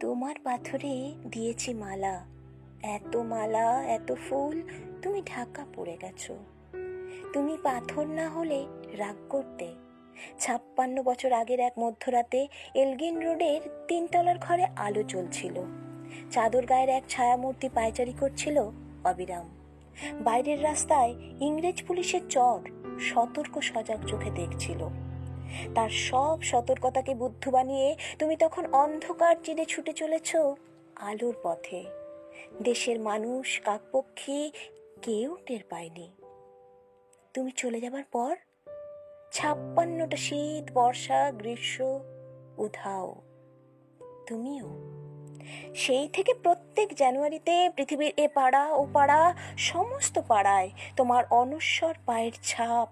তোমার পাথরে দিয়েছি মালা, এত মালা এত ফুল, তুমি ঢাকা পড়ে গেছো। তুমি পাথর না হলে রাগ করতে। 56 বছর আগের এক মধ্যরাতে এলগিন রোডের 3 তলার ঘরে আলো জ্বলছিল। চাদর গায়ের এক ছায়ামূর্তি পায়চারি করছিল অবিরাম। বাইরের রাস্তায় ইংরেজ পুলিশের চর সতর্ক সজাগ চোখে দেখছিল। তার সব সতর্কতাকে বুদ্ধ বানিয়ে তুমি তখন অন্ধকার চিরে ছুটে চলেছ আলোর পথে। দেশের মানুষ, কাকপক্ষী কেউ টের পায়নি। তুমি চলে যাবার পর 56টা শীত, বর্ষা, গ্রীষ্ম উধাও। তুমিও। সেই থেকে প্রত্যেক জানুয়ারিতে পৃথিবীর এ পাড়া ও পাড়া, সমস্ত পাড়ায় তোমার অনশ্বর পায়ের ছাপ,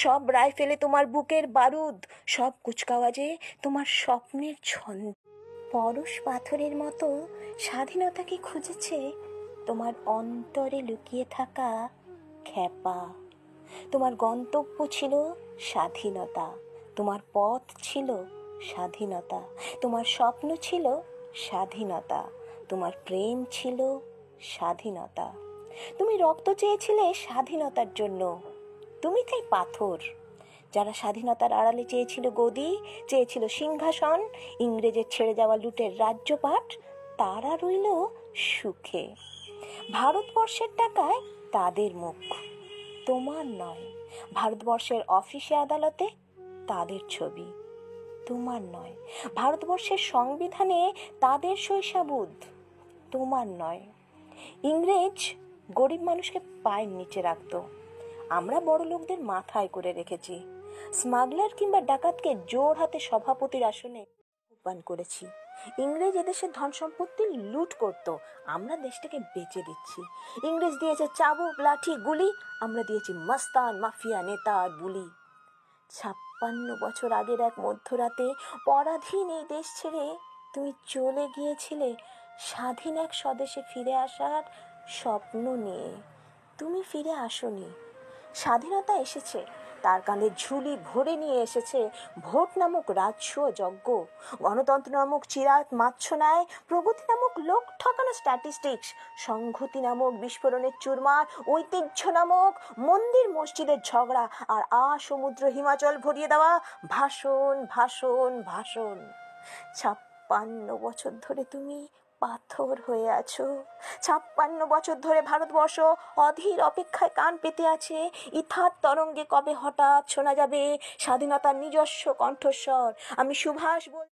সব রাইফেলে তোমার বুকের বারুদ, সব কুচকাওয়াজে তোমার স্বপ্নের ছন্দ। পরশ পাথরের মতো স্বাধীনতাকে খুঁজেছে তোমার অন্তরে লুকিয়ে থাকা খ্যাপা। তোমার গন্তব্য ছিল স্বাধীনতা, তোমার পথ ছিল স্বাধীনতা, তোমার স্বপ্ন ছিল স্বাধীনতা, তোমার প্রেম ছিল স্বাধীনতা। তুমি রক্ত চেয়েছিলে স্বাধীনতার জন্য, তুমি তাই পাথর। যারা স্বাধীনতার আড়ালে চেয়েছিল গদি, চেয়েছিল সিংহাসন, ইংরেজের ছেড়ে যাওয়া লুটের রাজ্যপাট, তারা রইল সুখে। ভারতবর্ষের টাকায় তাদের মুখ, তোমার নয়। ভারতবর্ষের অফিসে আদালতে তাদের ছবি, তোমার নয়। ভারতবর্ষের সংবিধানে তাদের শৈশাবুদ, তোমার নয়। ইংরেজ গরিব মানুষকে পায়ের নিচে রাখত, আমরা বড় লোকদের মাথায় করে রেখেছি। স্মাগলার কিংবা ডাকাতকে জোর হাতে সভাপতির আসনে আহ্বান করেছি। ইংরেজ এদেশের ধন সম্পত্তি লুট করত, আমরা দেশটাকে বেচে দিচ্ছি। ইংরেজ দিয়েছে চাবুক, লাঠি, গুলি, আমরা দিয়েছি মস্তান, মাফিয়া, নেতা আর বুলি। 56 বছর আগের এক মধ্যরাতে পরাধীন এই দেশ ছেড়ে তুমি চলে গিয়েছিলে স্বাধীন এক স্বদেশে ফিরে আসার স্বপ্ন নিয়ে। তুমি ফিরে আসোনি। স্বাধীনতা এসেছে, তার কাঁধে ঝুলি ভরে নিয়ে এসেছে ভোট নামক রাজস্ব যজ্ঞ, গণতন্ত্র নামক চিরাত মাৎস্যন্যায়, প্রগতি নামক লোক ঠকানো স্ট্যাটিস্টিক্স, সংহতি নামক বিস্ফোরণের চুরমার, ঐতিহ্য নামক মন্দির মসজিদের ঝগড়া, আর সমুদ্র হিমাচল ভরিয়ে দেওয়া ভাষণ ভাষণ ভাষণ। 56 বছর ধরে তুমি পাথর হয়ে আছো। 56 বছর ধরে ভারতবর্ষ অধীর অপেক্ষায় কান পেতে আছে ইথার তরঙ্গে কবে হঠাৎ শোনা যাবে স্বাধীনতার নিজস্ব কণ্ঠস্বর। আমি সুভাষ বল